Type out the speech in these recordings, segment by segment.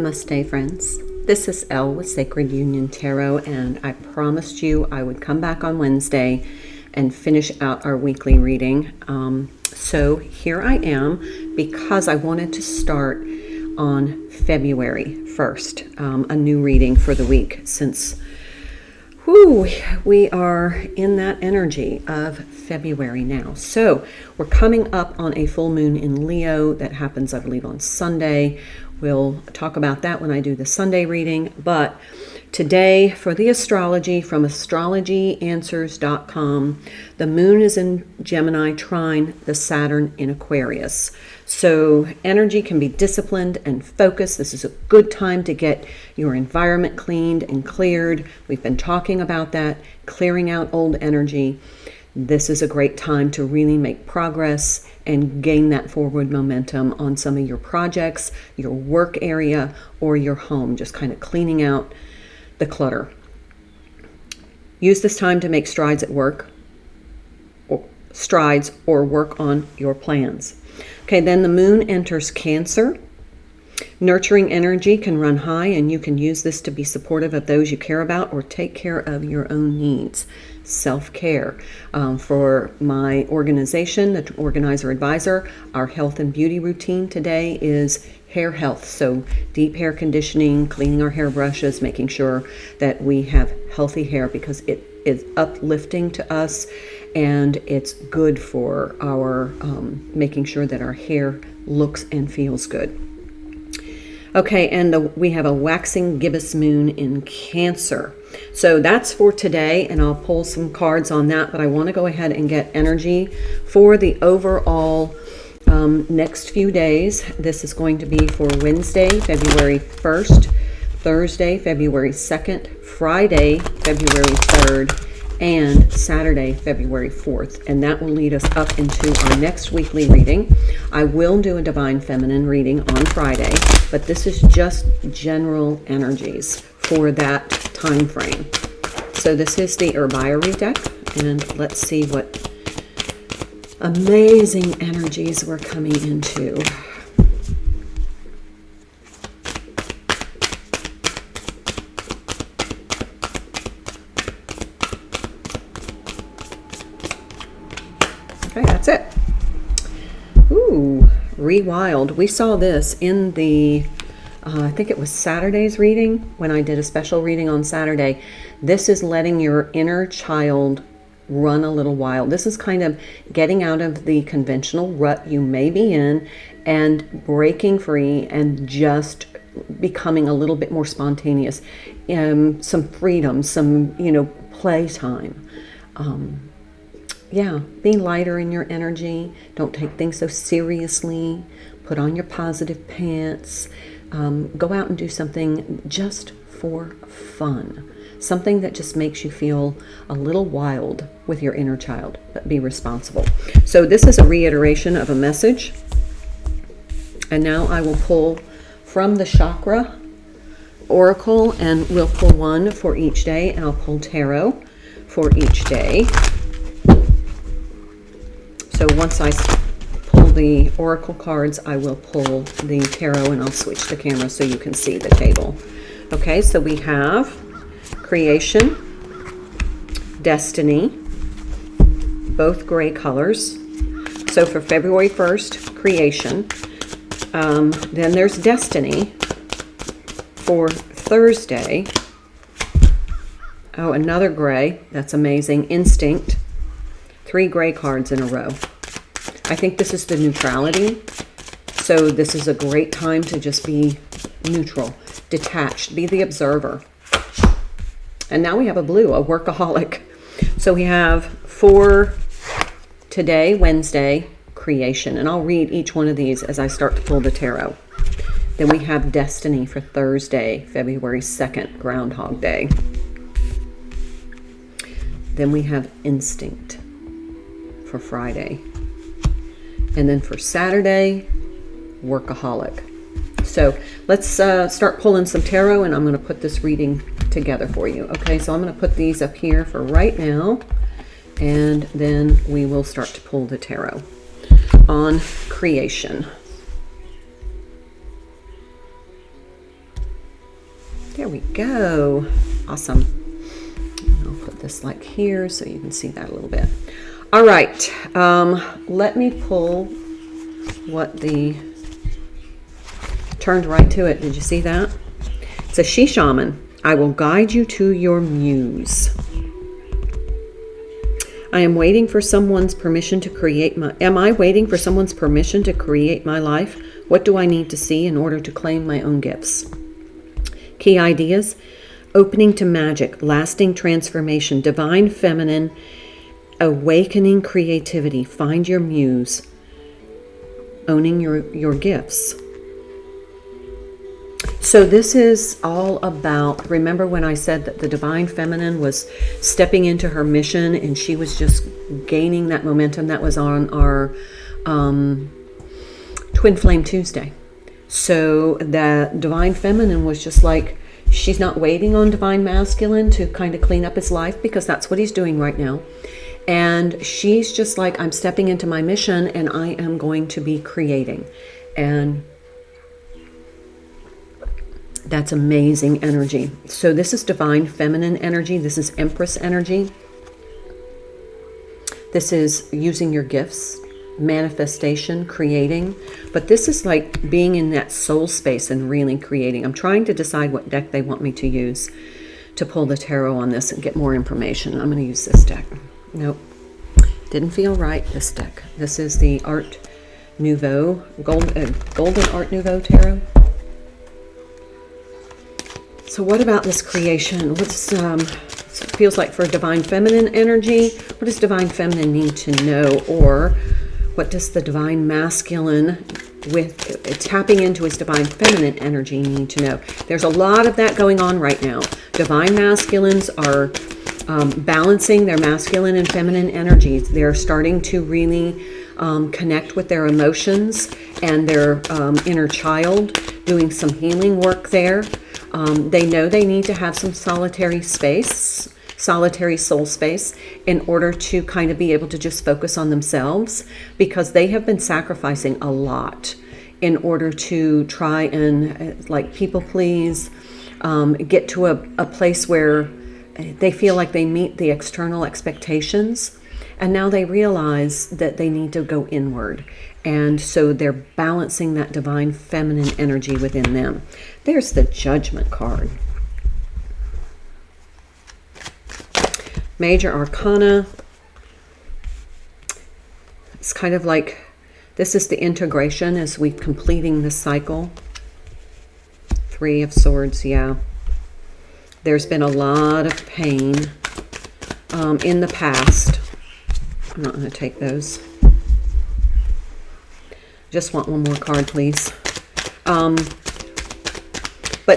Namaste, friends. This is Elle with Sacred Union Tarot, and I promised you I would come back on Wednesday and finish out our weekly reading. So here I am because I wanted to start on February 1st, a new reading for the week, since we are in that energy of February now. So we're coming up on a full moon in Leo that happens, I believe, on Sunday. We'll talk about that when I do the Sunday reading. But today, for the astrology from astrologyanswers.com, the moon is in Gemini trine the Saturn in Aquarius. So energy can be disciplined and focused. This is a good time to get your environment cleaned and cleared. We've been talking about that, clearing out old energy. This is a great time to really make progress and gain that forward momentum on some of your projects, your work area, or your home, just kind of cleaning out the clutter. Use this time to make strides at work, or work on your plans. Okay, then the moon enters Cancer. Nurturing energy can run high, and you can use this to be supportive of those you care about or take care of your own needs. Self-care. For my organization, the Organizer Advisor, our health and beauty routine today is hair health. So deep hair conditioning, cleaning our hair brushes, making sure that we have healthy hair because it is uplifting to us and it's good for our making sure that our hair looks and feels good. Okay, and we have a waxing gibbous moon in Cancer. So that's for today, and I'll pull some cards on that, but I want to go ahead and get energy for the overall next few days. This is going to be for Wednesday, February 1st, Thursday, February 2nd, Friday, February 3rd, and Saturday, February 4th. And that will lead us up into our next weekly reading. I will do a Divine Feminine reading on Friday, but this is just general energies for that time frame. So this is the Herbiary deck, and let's see what amazing energies we're coming into. Okay, that's it. Ooh, Rewild. We saw this in the I think it was Saturday's reading when I did a special reading on Saturday. This is letting your inner child run a little wild. This is kind of getting out of the conventional rut you may be in and breaking free and just becoming a little bit more spontaneous. Some freedom, some, playtime. Be lighter in your energy. Don't take things so seriously. Put on your positive pants. Go out and do something just for fun. Something that just makes you feel a little wild with your inner child, but be responsible. So this is a reiteration of a message. And now I will pull from the Chakra Oracle, and we'll pull one for each day, and I'll pull tarot for each day. So once I pull the oracle cards, I will pull the tarot, and I'll switch the camera so you can see the table. Okay, so we have creation, destiny, both gray colors. So for February 1st, creation. Then there's destiny for Thursday. Oh, another gray. That's amazing. Instinct. 3 gray cards in a row. I think this is the neutrality. So this is a great time to just be neutral, detached, be the observer. And now we have a blue, a workaholic. So we have for today, Wednesday, creation. And I'll read each one of these as I start to pull the tarot. Then we have destiny for Thursday, February 2nd, Groundhog Day. Then we have instinct for Friday. And then for Saturday, workaholic. So let's start pulling some tarot, and I'm going to put this reading together for you. Okay, so I'm going to put these up here for right now, and then we will start to pull the tarot on creation. we go. Awesome. I'll put this like here so you can see that a little bit. All right. Let me pull what the... Turned right to it. Did you see that? It's a she shaman. I will guide you to your muse. I am waiting for someone's permission to create my... Am I waiting for someone's permission to create my life? What do I need to see in order to claim my own gifts? Key ideas: opening to magic, lasting transformation, divine feminine, awakening creativity, find your muse, owning your gifts. So this is all about, remember when I said that the divine feminine was stepping into her mission and she was just gaining that momentum? That was on our Twin Flame Tuesday. So the divine feminine was just like, she's not waiting on divine masculine to kind of clean up his life, because that's what he's doing right now. And she's just like, I'm stepping into my mission and I am going to be creating. And that's amazing energy. So this is divine feminine energy. This is Empress energy. This is using your gifts, manifestation, creating. But this is like being in that soul space and really creating. I'm trying to decide what deck they want me to use to pull the tarot on this and get more information. I'm going to use this deck. Nope. Didn't feel right, this deck. This is the Art Nouveau, Golden Art Nouveau Tarot. So what about this creation? What's it feels like for divine feminine energy? What does divine feminine need to know? Or what does the divine masculine, with tapping into his divine feminine energy, need to know? There's a lot of that going on right now. Divine masculines are balancing their masculine and feminine energies. They're starting to really connect with their emotions and their inner child, doing some healing work there. They know they need to have some solitary space, solitary soul space, in order to kind of be able to just focus on themselves, because they have been sacrificing a lot in order to try and like people please, get to a place where they feel like they meet the external expectations. And now they realize that they need to go inward. And so they're balancing that divine feminine energy within them. There's the Judgment card. Major Arcana. It's kind of like, this is the integration as we're completing the cycle. Three of Swords, yeah. There's been a lot of pain in the past. I'm not going to take those. Just want one more card, please. But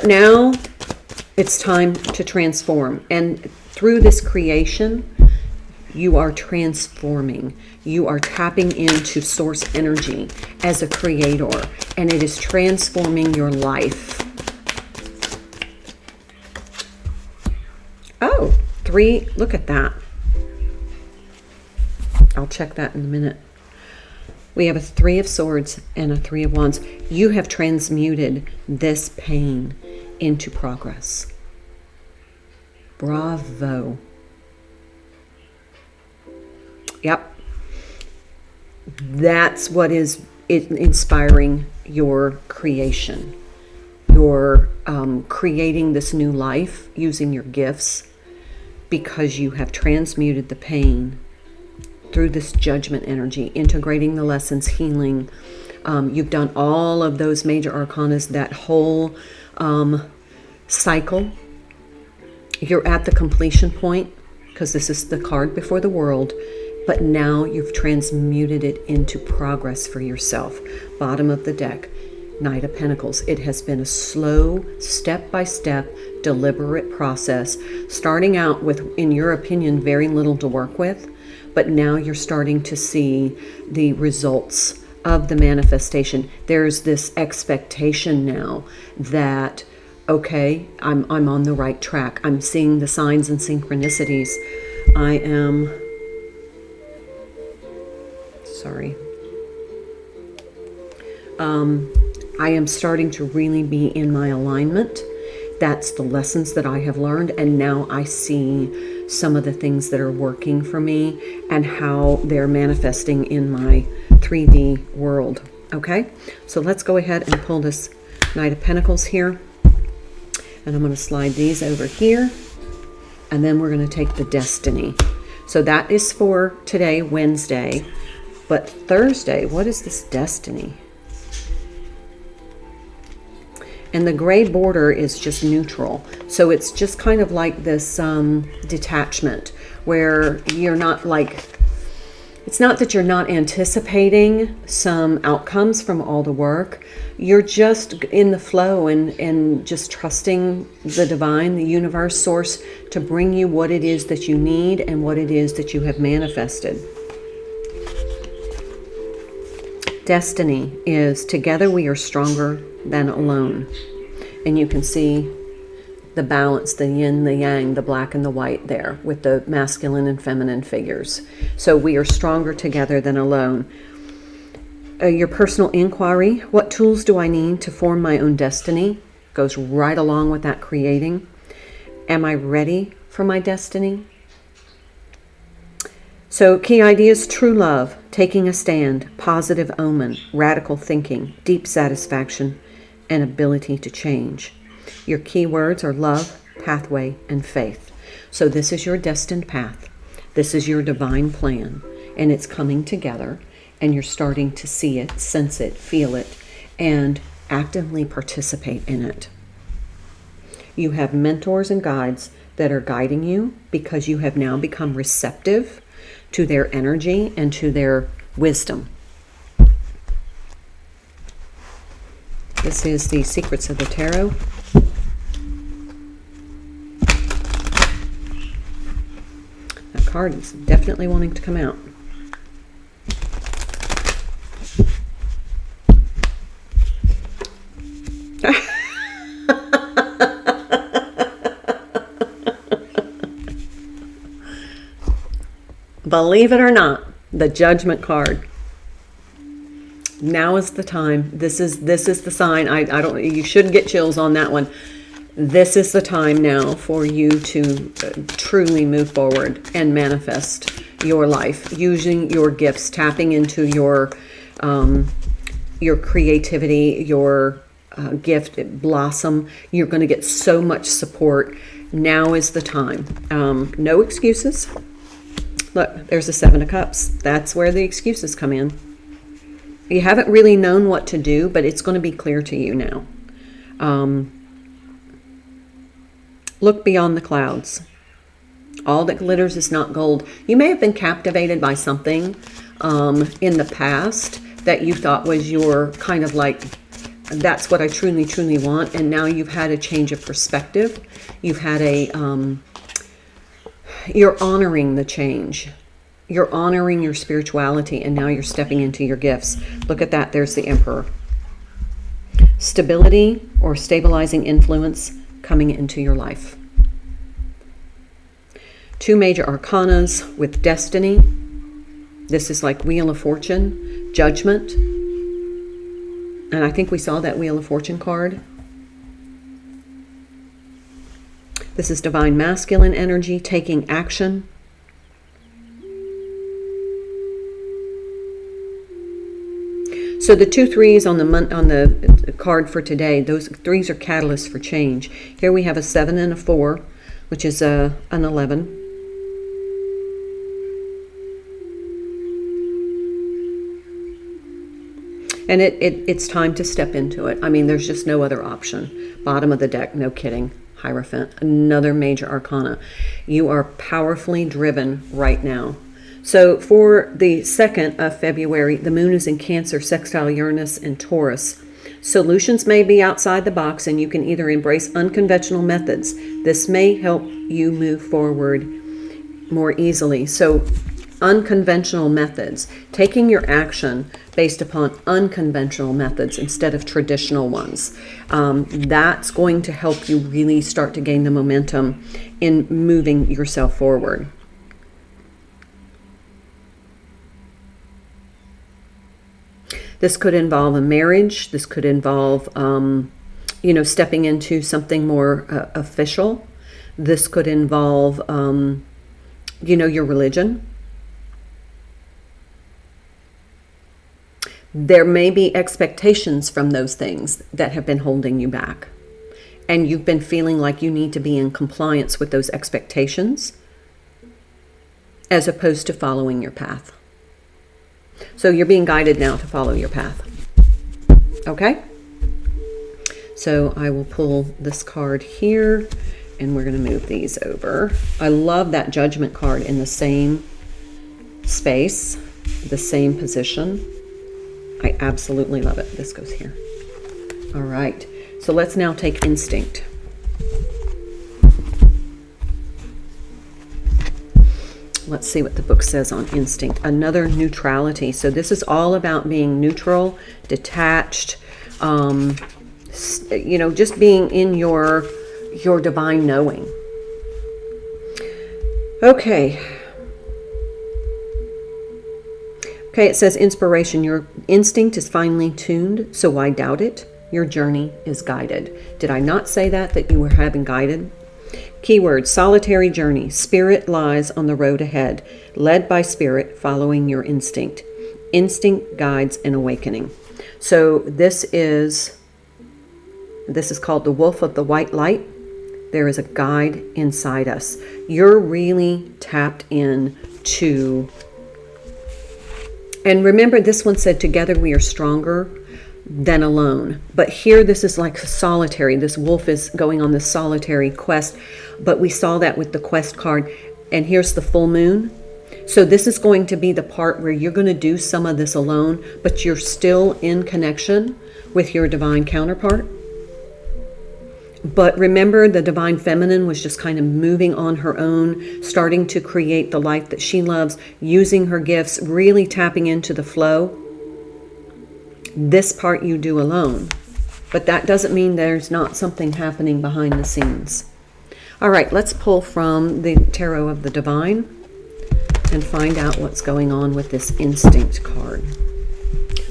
now it's time to transform. And through this creation, you are transforming. You are tapping into source energy as a creator. And it is transforming your life. Oh, 3. Look at that. I'll check that in a minute. We have a 3 of Swords and a 3 of Wands. You have transmuted this pain into progress. Bravo. Yep. That's what is inspiring your creation. You're creating this new life using your gifts because you have transmuted the pain through this Judgment energy, integrating the lessons, healing. You've done all of those major arcanas, that whole cycle. You're at the completion point, because this is the card before the world, but now you've transmuted it into progress for yourself. Bottom of the deck, Knight of Pentacles. It has been a slow, step-by-step, deliberate process, starting out with, in your opinion, very little to work with. But now you're starting to see the results of the manifestation. There's this expectation now that, okay, I'm on the right track. I'm seeing the signs and synchronicities. I am starting to really be in my alignment. That's the lessons that I have learned, and now I see some of the things that are working for me and how they're manifesting in my 3D world. Okay, so let's go ahead and pull this Knight of Pentacles here, and I'm going to slide these over here, and then we're going to take the Destiny. So that is for today, Wednesday, but Thursday, what is this Destiny? And the gray border is just neutral. So it's just kind of like this detachment where you're not like, it's not that you're not anticipating some outcomes from all the work. You're just in the flow and just trusting the divine, the universe, source to bring you what it is that you need and what it is that you have manifested. Destiny is together we are stronger than alone. And you can see the balance, the yin, the yang, the black and the white there with the masculine and feminine figures. So we are stronger together than alone. Your personal inquiry, what tools do I need to form my own destiny? Goes right along with that creating. Am I ready for my destiny? So key ideas: true love, taking a stand, positive omen, radical thinking, deep satisfaction, and ability to change. Your key words are love, pathway, and faith. So this is your destined path. This is your divine plan, and it's coming together, and you're starting to see it, sense it, feel it, and actively participate in it. You have mentors and guides that are guiding you because you have now become receptive to their energy and to their wisdom. This is the Secrets of the Tarot. That card is definitely wanting to come out. Believe it or not, the Judgment card. Now is the time. This is the sign. I don't. You shouldn't get chills on that one. This is the time now for you to truly move forward and manifest your life using your gifts, tapping into your creativity, your gift blossom. You're going to get so much support. Now is the time. No excuses. Look, there's a 7 of Cups. That's where the excuses come in. You haven't really known what to do, but it's going to be clear to you now. Look beyond the clouds. All that glitters is not gold. You may have been captivated by something in the past that you thought was your kind of like, that's what I truly, truly want. And now you've had a change of perspective. You've had you're honoring the change. You're honoring your spirituality, and now you're stepping into your gifts. Look at that. There's the Emperor. Stability or stabilizing influence coming into your life. 2 major arcanas with destiny. This is like Wheel of Fortune, Judgment. And I think we saw that Wheel of Fortune card. This is divine masculine energy, taking action. So the 2 3s on the card for today, those 3s are catalysts for change. Here we have a 7 and a 4, which is an 11. And it's time to step into it. I mean, there's just no other option. Bottom of the deck, no kidding. Hierophant, another major arcana. You are powerfully driven right now. So for the 2nd of February, the moon is in Cancer, sextile Uranus and Taurus. Solutions may be outside the box, and you can either embrace unconventional methods. This may help you move forward more easily. So unconventional methods, taking your action based upon unconventional methods instead of traditional ones. That's going to help you really start to gain the momentum in moving yourself forward. This could involve a marriage. This could involve stepping into something more official. This could involve, your religion. There may be expectations from those things that have been holding you back. And you've been feeling like you need to be in compliance with those expectations as opposed to following your path. So you're being guided now to follow your path. Okay? So I will pull this card here, and we're going to move these over. I love that Judgment card in the same space, the same position. I absolutely love it. This goes here. All right. So let's now take Instinct. Let's see what the book says on Instinct. Another neutrality. So this is all about being neutral, detached, just being in your divine knowing. Okay, it says inspiration. Your instinct is finely tuned, so why doubt it? Your journey is guided. Did I not say that you were having guided? Keyword, solitary journey. Spirit lies on the road ahead, led by spirit, following your instinct. Instinct guides an awakening. So this is called the Wolf of the White Light. There is a guide inside us. You're really tapped in to, and remember this one said, together we are stronger than alone. But here this is like solitary. This wolf is going on this solitary quest. But we saw that with the quest card. And here's the full moon. So this is going to be the part where you're going to do some of this alone, but you're still in connection with your divine counterpart. But remember, the divine feminine was just kind of moving on her own, starting to create the life that she loves, using her gifts, really tapping into the flow. This part you do alone, but that doesn't mean there's not something happening behind the scenes. All right, let's pull from the Tarot of the Divine and find out what's going on with this Instinct card.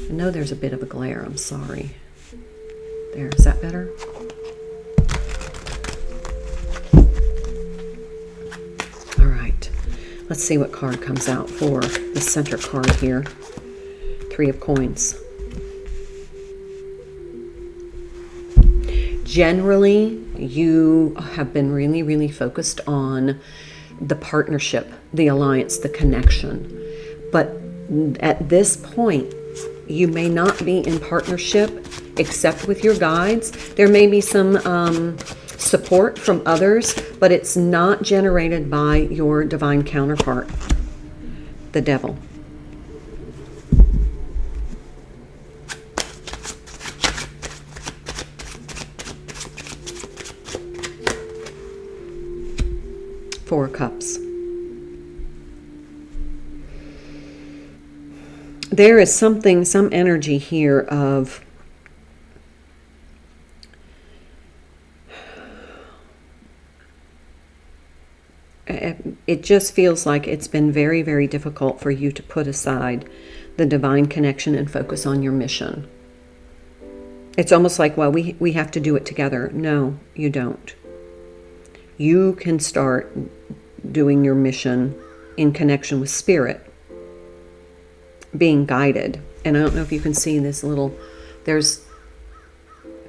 I know there's a bit of a glare, I'm sorry. There, is that better? All right, let's see what card comes out for the center card here. 3 of Coins. Generally, you have been really, really focused on the partnership, the alliance, the connection. But at this point, you may not be in partnership except with your guides. There may be some support from others, but it's not generated by your divine counterpart, the Devil. Four of Cups. There is some energy here of it just feels like it's been very, very difficult for you to put aside the divine connection and focus on your mission. It's almost like, well, we have to do it together. No, you don't. You can start doing your mission in connection with spirit, being guided. And I don't know if you can see this there's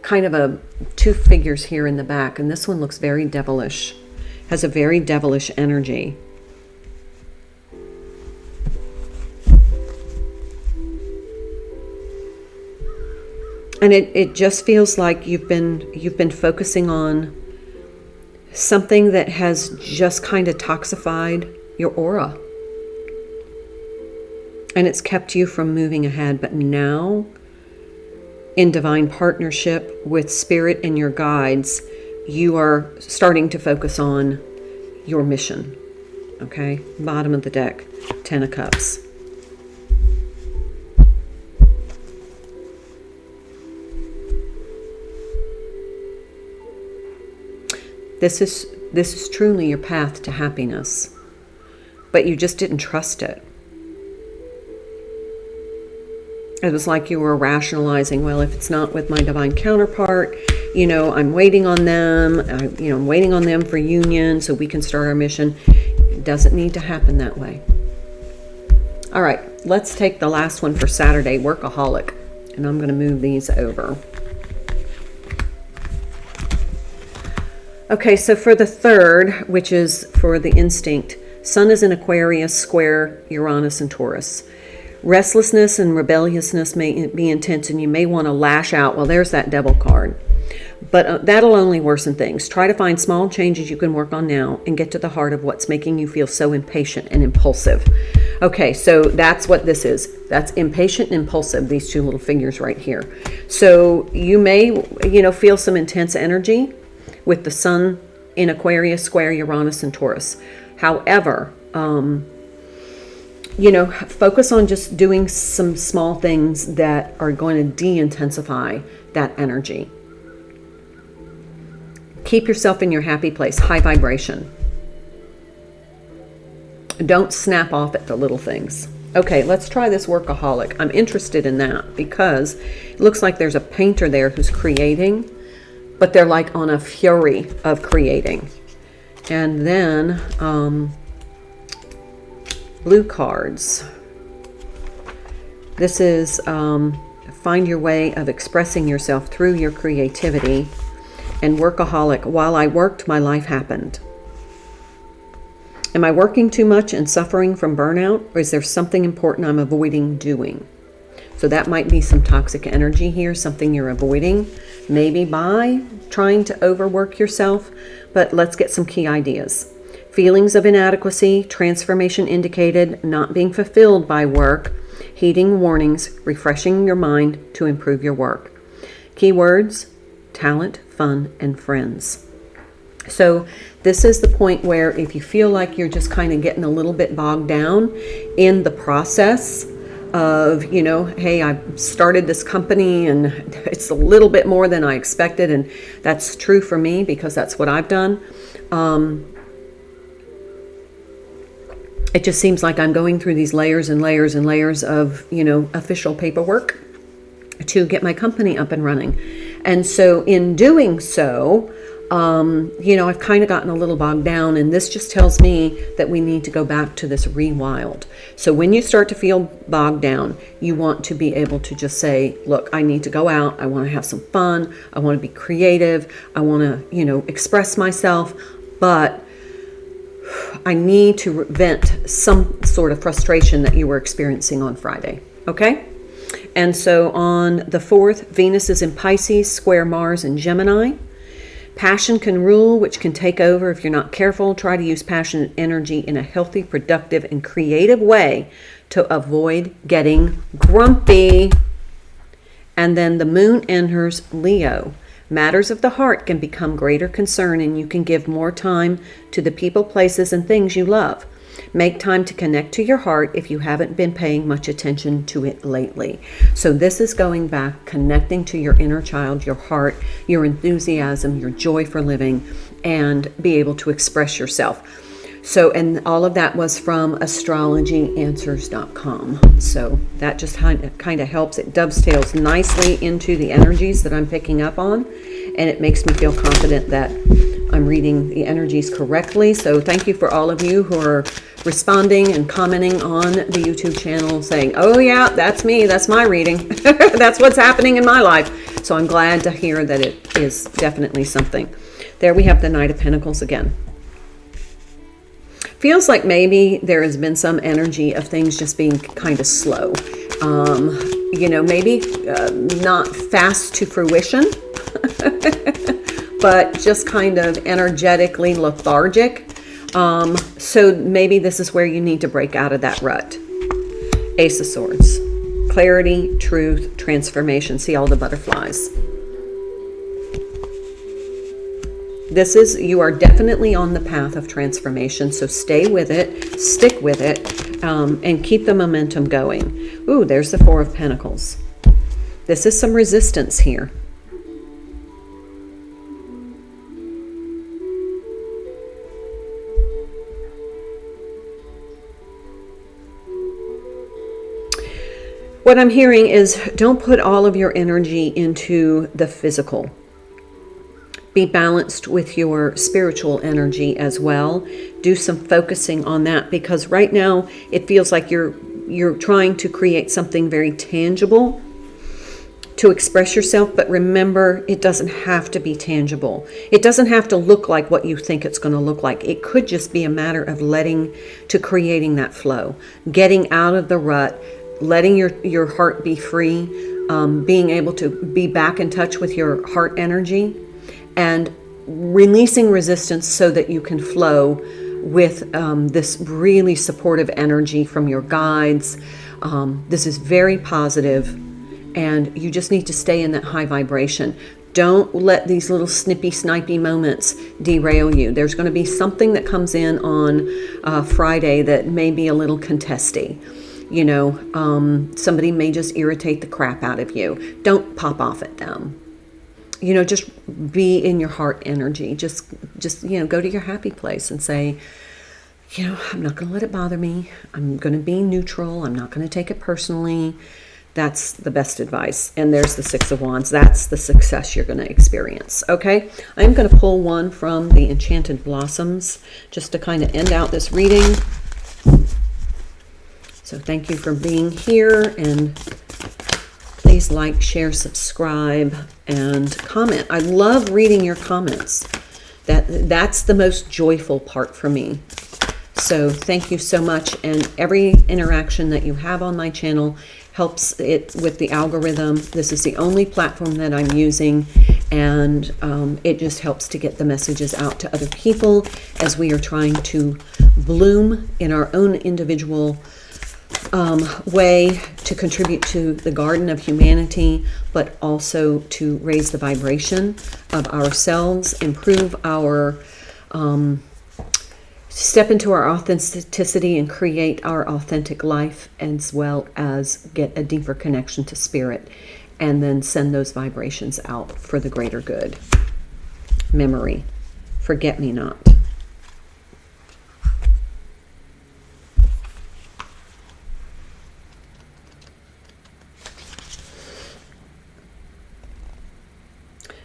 kind of 2 figures here in the back, and this one looks very devilish, has a very devilish energy. And it just feels like you've been focusing on something that has just kind of toxified your aura. And it's kept you from moving ahead. But now, in divine partnership with spirit and your guides, you are starting to focus on your mission. Okay? Bottom of the deck, 10 of Cups. This is truly your path to happiness, but you just didn't trust it. It was like you were rationalizing, well, if it's not with my divine counterpart, you know, I'm waiting on them. I'm waiting on them for union so we can start our mission. It doesn't need to happen that way. All right, let's take the last one for Saturday, workaholic. And I'm going to move these over. Okay, so for the third, which is for the instinct, Sun is in Aquarius, square Uranus and Taurus. Restlessness and rebelliousness may be intense, and you may want to lash out. Well, there's that devil card. But that'll only worsen things. Try to find small changes you can work on now and get to the heart of what's making you feel so impatient and impulsive. Okay, so that's what this is. That's impatient and impulsive, these two little figures right here. So you may, feel some intense energy with the Sun in Aquarius, square Uranus and Taurus. However, focus on just doing some small things that are going to de-intensify that energy. Keep yourself in your happy place, high vibration. Don't snap off at the little things. Okay, let's try this workaholic. I'm interested in that because it looks like there's a painter there who's creating, but they're like on a fury of creating. And then blue cards. This is find your way of expressing yourself through your creativity. And workaholic, while I worked, my life happened. Am I working too much and suffering from burnout, or is there something important I'm avoiding doing? So that might be some toxic energy here, something you're avoiding, maybe by trying to overwork yourself, but let's get some key ideas. Feelings of inadequacy, transformation indicated, not being fulfilled by work, heeding warnings, refreshing your mind to improve your work. Keywords, talent, fun, and friends. So this is the point where if you feel like you're just kind of getting a little bit bogged down in the process of, hey, I started this company and it's a little bit more than I expected, and that's true for me because that's what I've done. It just seems like I'm going through these layers and layers and layers of, official paperwork to get my company up and running. And so in doing so, I've kind of gotten a little bogged down, and this just tells me that we need to go back to this rewild. So when you start to feel bogged down, you want to be able to just say, look, I need to go out. I want to have some fun. I want to be creative. I want to, express myself, but I need to vent some sort of frustration that you were experiencing on Friday. Okay? And so on the 4th, Venus is in Pisces, square Mars and Gemini. Passion can rule, which can take over if you're not careful. Try to use passionate energy in a healthy, productive, and creative way to avoid getting grumpy. And then the moon enters Leo. Matters of the heart can become greater concern, and you can give more time to the people, places, and things you love. Make time to connect to your heart if you haven't been paying much attention to it lately. So this is going back, connecting to your inner child, your heart, your enthusiasm, your joy for living, and be able to express yourself. So, and all of that was from astrologyanswers.com. So that just kind of helps. It dovetails nicely into the energies that I'm picking up on, and it makes me feel confident that I'm reading the energies correctly. So thank you for all of you who are responding and commenting on the YouTube channel saying, oh yeah, that's me, that's my reading. That's what's happening in my life. So I'm glad to hear that it is definitely something. There we have the Knight of Pentacles again. Feels like maybe there has been some energy of things just being kind of slow. Maybe not fast to fruition, but just kind of energetically lethargic. So maybe this is where you need to break out of that rut. Ace of Swords. Clarity, truth, transformation. See all the butterflies. You are definitely on the path of transformation, so stay with it, stick with it, and keep the momentum going. Ooh, there's the Four of Pentacles. This is some resistance here. What I'm hearing is don't put all of your energy into the physical. Be balanced with your spiritual energy as well. Do some focusing on that, because right now it feels like you're trying to create something very tangible to express yourself, but remember, it doesn't have to be tangible. It doesn't have to look like what you think it's going to look like. It could just be a matter of creating that flow, getting out of the rut, letting your heart be free, being able to be back in touch with your heart energy, and releasing resistance so that you can flow with this really supportive energy from your guides. This is very positive, and you just need to stay in that high vibration. Don't let these little snippy, snipey moments derail you. There's going to be something that comes in on Friday that may be a little contesty. You know, somebody may just irritate the crap out of you. Don't pop off at them. You know, just be in your heart energy. Just go to your happy place and say, I'm not going to let it bother me. I'm going to be neutral. I'm not going to take it personally. That's the best advice. And there's the Six of Wands. That's the success you're going to experience. Okay, I'm going to pull one from the Enchanted Blossoms just to kind of end out this reading. So thank you for being here, and please like, share, subscribe, and comment. I love reading your comments. That's the most joyful part for me. So thank you so much, and every interaction that you have on my channel helps it with the algorithm. This is the only platform that I'm using, and it just helps to get the messages out to other people as we are trying to bloom in our own individual way to contribute to the garden of humanity, but also to raise the vibration of ourselves, improve our step into our authenticity and create our authentic life, as well as get a deeper connection to spirit, and then send those vibrations out for the greater good. Memory, forget me not.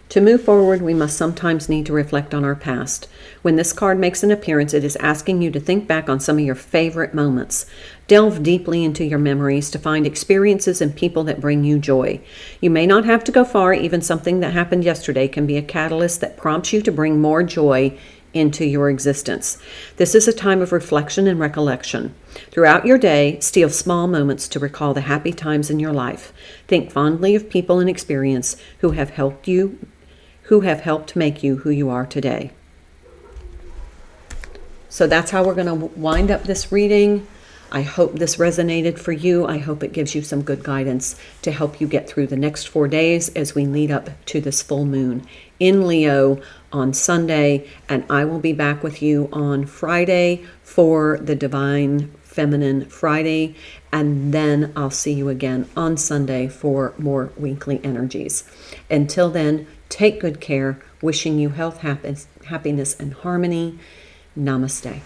To move forward, we must sometimes need to reflect on our past. When this card makes an appearance, it is asking you to think back on some of your favorite moments. Delve deeply into your memories to find experiences and people that bring you joy. You may not have to go far. Even something that happened yesterday can be a catalyst that prompts you to bring more joy into your existence. This is a time of reflection and recollection. Throughout your day, steal small moments to recall the happy times in your life. Think fondly of people and experience who have helped make you who you are today. So that's how we're going to wind up this reading. I hope this resonated for you. I hope it gives you some good guidance to help you get through the next 4 days as we lead up to this full moon in Leo on Sunday. And I will be back with you on Friday for the Divine Feminine Friday. And then I'll see you again on Sunday for more weekly energies. Until then, take good care. Wishing you health, happiness, and harmony. Namaste.